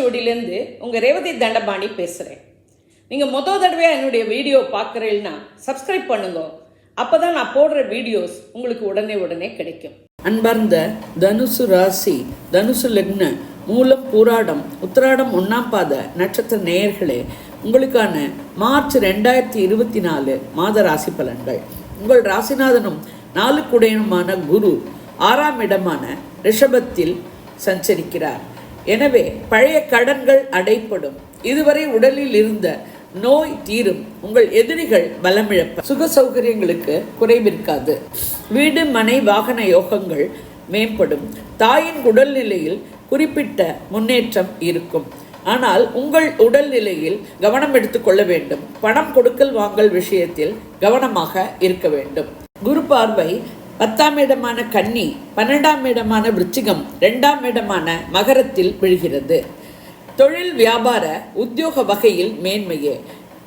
ஓலைச்சுவடியிலேருந்து உங்கள் ரேவதி தண்டபாணி பேசுகிறேன். நீங்கள் தடவையாக என்னுடைய வீடியோ பார்க்குறீங்கன்னா சப்ஸ்கிரைப் பண்ணுங்க. அப்போ தான் நான் போடுற வீடியோஸ் உங்களுக்கு உடனே கிடைக்கும். அன்பார்ந்த தனுசு ராசி, தனுசு லக்ன, மூலம், பூராடம், உத்திராடம் 1ஆம் பாத நட்சத்திர நேயர்களே, உங்களுக்கான மார்ச் 2024 மாத ராசி பலன்கள். உங்கள் ராசிநாதனும் 4 குடையனுமான குரு 6ஆம் இடமான ரிஷபத்தில் சஞ்சரிக்கிறார். எனவே பழைய கடன்கள் அடைப்படும். இதுவரை உடலில் இருந்த நோய் தீரும். உங்கள் எதிரிகள் பலமிழப்ப. சுக சௌகரியங்களுக்கு குறைவிருக்காது. வீடு, மனை, வாகன யோகங்கள் மேம்படும். தாயின் உடல்நிலையில் குறிப்பிட்ட முன்னேற்றம் இருக்கும். ஆனால் உங்கள் உடல்நிலையில் கவனம் எடுத்துக்கொள்ள வேண்டும். பணம் கொடுக்கல் வாங்கல் விஷயத்தில் கவனமாக இருக்க வேண்டும். குரு பார்வை 10ஆம் இடமான கன்னி, 12ஆம் இடமான விருச்சிகம், 2ஆம் இடமான மகரத்தில் விழுகிறது. தொழில், வியாபார, உத்தியோக வகையில் மேன்மையே.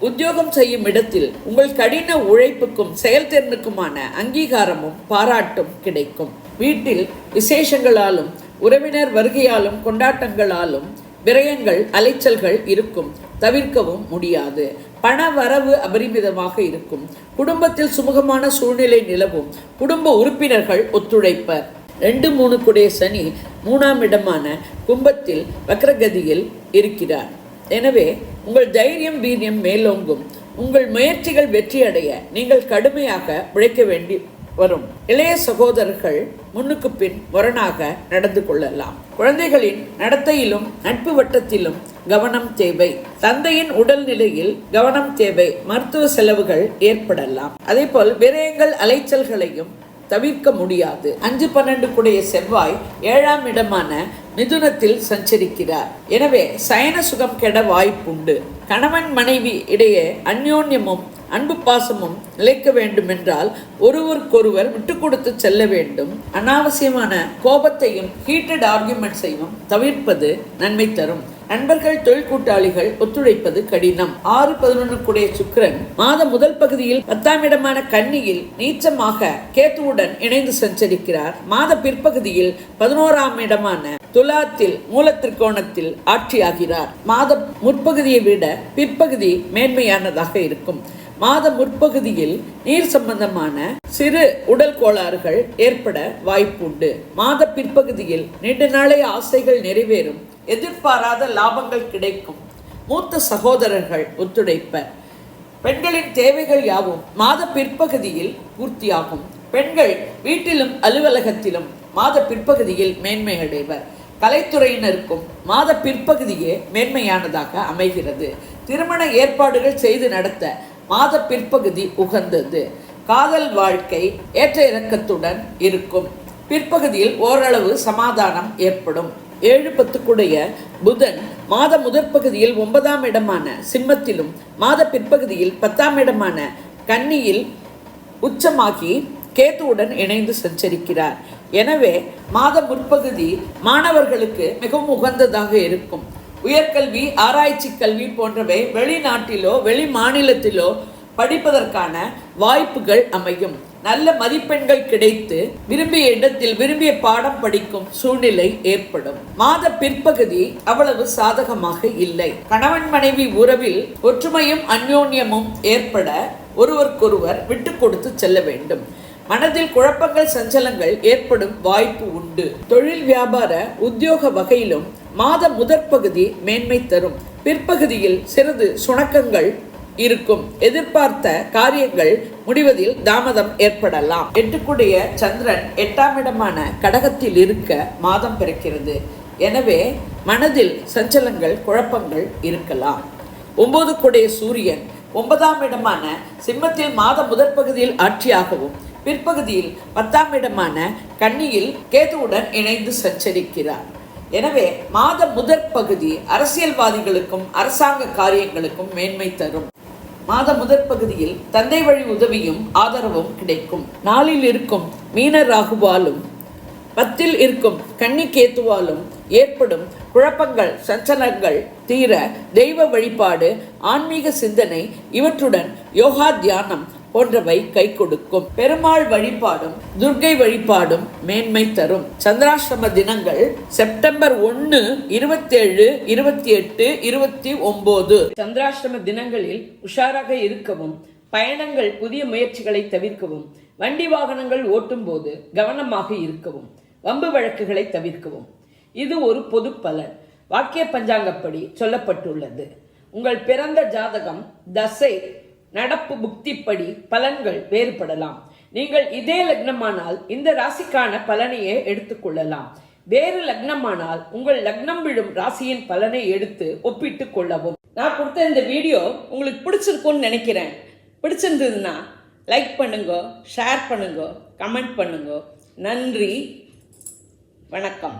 உத்தியோகம் செய்யும் இடத்தில் உங்கள் கடின உழைப்புக்கும் செயல்திறனுக்குமான அங்கீகாரமும் பாராட்டும் கிடைக்கும். வீட்டில் விசேஷங்களாலும் உறவினர் வருகையாலும் கொண்டாட்டங்களாலும் விரயங்கள், அலைச்சல்கள் இருக்கும். தவிர்க்கவும் முடியாது. பண வரவு அபரிமிதமாக இருக்கும். குடும்பத்தில் சுமூகமான சூழ்நிலை நிலவும். குடும்ப உறுப்பினர்கள் ஒத்துழைப்பர். 2-3 குடைய சனி 3ஆம் இடமான கும்பத்தில் வக்ரகதியில் இருக்கிறார். எனவே உங்கள் தைரியம், வீரியம் மேலோங்கும். உங்கள் முயற்சிகள் வெற்றியடைய நீங்கள் கடுமையாக உழைக்க வேண்டி வரும். இளைய சகோதரர்கள் முன்னுக்கு பின் முரணாக நடந்து கொள்ளலாம். குழந்தைகளின் நடத்தையிலும் நட்பு வட்டத்திலும் கவனம் தேவை. தந்தையின் உடல்நிலையில் கவனம் தேவை. மருத்துவ செலவுகள் ஏற்படலாம். அதேபோல் விரயங்கள், அலைச்சல்களையும் தவிர்க்க முடியாது. 5-12 குடைய செவ்வாய் 7ஆம் இடமான மிதுனத்தில் சஞ்சரிக்கிறார். எனவே சயன சுகம் கெட வாய்ப்புண்டு. கணவன் மனைவி இடையே அந்யோன்யமும் அன்பு பாசமும் நிலைக்க வேண்டும் என்றால் ஒருவருக்கொருவர் விட்டு கொடுத்து செல்ல வேண்டும். அனாவசியமான கோபத்தையும் ஹீட்டட் ஆர்குமெண்ட்ஸையும் தவிர்ப்பது நன்மை தரும். நண்பர்கள், தொழில் கூட்டாளிகள் ஒத்துழைப்பது கடினம். 6-11 குடைய சுக்கிரன் மாத முதல் பகுதியில் 10ஆம் இடமான கன்னியில் நீச்சமாக கேத்துவுடன் இணைந்து சஞ்சரிக்கிறார். மாத பிற்பகுதியில் 11ஆம் இடமான துலாத்தில் மூலத்திற்கோணத்தில் ஆட்சியாகிறார். மாத முற்பகுதியை விட பிற்பகுதி மேன்மையானதாக இருக்கும். மாத முற்பகுதியில் நீர் சம்பந்தமான சிறு உடல் கோளாறுகள் ஏற்பட வாய்ப்புண்டு. மாத பிற்பகுதியில் நீண்ட நாளைய ஆசைகள் நிறைவேறும். எதிர்பாராத லாபங்கள் கிடைக்கும். மூத்த சகோதரர்கள் ஒத்துழைப்பர். பெண்களின் தேவைகள் யாவும் மாத பிற்பகுதியில் பூர்த்தியாகும். பெண்கள் வீட்டிலும் அலுவலகத்திலும் மாத பிற்பகுதியில் மேன்மை அடைவர். கலைத்துறையினருக்கும் மாத பிற்பகுதியே மேன்மையானதாக அமைகிறது. திருமண ஏற்பாடுகள் செய்து நடத்த மாத பிற்பகுதி உகந்தது. காதல் வாழ்க்கை ஏற்ற இறக்கத்துடன் இருக்கும். பிற்பகுதியில் ஓரளவு சமாதானம் ஏற்படும். 7-10 குடைய புதன் மாத முதற்பகுதியில் 9ஆம் இடமான சிம்மத்திலும் மாத பிற்பகுதியில் 10ஆம் இடமான கன்னியில் உச்சமாகி கேத்துவுடன் இணைந்து சஞ்சரிக்கிறார். எனவே மாத முற்பகுதி மாணவர்களுக்கு மிகவும் உகந்ததாக இருக்கும். உயர்கல்வி, ஆராய்ச்சி கல்வி போன்றவை வெளிநாட்டிலோ வெளி மாநிலத்திலோ படிப்பதற்கான வாய்ப்புகள் அமையும். நல்ல மதிப்பெண்கள் கிடைத்து விரும்பிய இடத்தில் விரும்பிய பாடம் படிக்கும் சூழ்நிலை ஏற்படும். மாத பிற்பகுதி அவ்வளவு சாதகமாக இல்லை. கணவன் மனைவி உறவில் ஒற்றுமையும் அந்யோன்யமும் ஏற்பட ஒருவருக்கொருவர் விட்டு கொடுத்து செல்ல வேண்டும். மனதில் குழப்பங்கள், சஞ்சலங்கள் ஏற்படும் வாய்ப்பு உண்டு. தொழில், வியாபார, உத்தியோக வகையிலும் மாத முதற்பகுதி மேன்மை தரும். பிற்பகுதியில் சிறிது சுணக்கங்கள் இருக்கும். எதிர்பார்த்த காரியங்கள் முடிவதில் தாமதம் ஏற்படலாம். 8 குடைய சந்திரன் 8ஆம் இடமான கடகத்தில் இருக்க மாதம் பிறக்கிறது. எனவே மனதில் சஞ்சலங்கள், குழப்பங்கள் இருக்கலாம். 9 குடைய சூரியன் 9ஆம் இடமான சிம்மத்தில் மாத முதற்பகுதியில் ஆட்சியாகவும் பிற்பகுதியில் 10ஆம் இடமான கன்னியில் கேதுவுடன் இணைந்து சஞ்சரிக்கிறார். எனவே மாத முதற்பகுதி அரசியல்வாதிகளுக்கும் அரசாங்க காரியங்களுக்கும் மேன்மை தரும். மாத முதற்பகுதியில் தந்தை வழி உதவியும் ஆதரவும் கிடைக்கும். நாளில் இருக்கும் மீன ராகுவாலும் 10இல் இருக்கும் கன்னி கேத்துவாலும் ஏற்படும் குழப்பங்கள், சஞ்சலங்கள் தீர தெய்வ வழிபாடு, ஆன்மீக சிந்தனை இவற்றுடன் யோகா, தியானம் போன்றவை கை கொடுக்கும். பெருமாள் வழிபாடும் துர்க்கை வழிபாடும் மேன்மை தரும். சந்திராஷ்டம தினங்கள் செப்டம்பர் 1, 27, 28, 29. சந்திராஷ்டம தினங்களில் உஷாராக இருக்கவும், பயணங்கள் புதிய முயற்சிகளை தவிர்க்கவும், வண்டி வாகனங்கள் ஓட்டும் போது கவனமாக இருக்கவும், வம்பு வழக்குகளை தவிர்க்கவும். இது ஒரு பொது பலன். வாக்கிய பஞ்சாங்கப்படி சொல்லப்பட்டுள்ளது. உங்கள் பிறந்த ஜாதகம், தசை, நடப்பு புக்திப்படி பலன்கள் வேறுபடலாம். நீங்கள் இதே லக்னமானால் இந்த ராசிக்கான பலனையே எடுத்துக்கொள்ளலாம். வேறு லக்னமானால் உங்கள் லக்னம் விழும் ராசியின் பலனை எடுத்து ஒப்பிட்டு கொள்ளவும். நான் கொடுத்த இந்த வீடியோ உங்களுக்கு பிடிச்சிருக்கும்னு நினைக்கிறேன். பிடிச்சிருந்ததுன்னா லைக் பண்ணுங்க, ஷேர் பண்ணுங்க, கமெண்ட் பண்ணுங்க. நன்றி, வணக்கம்.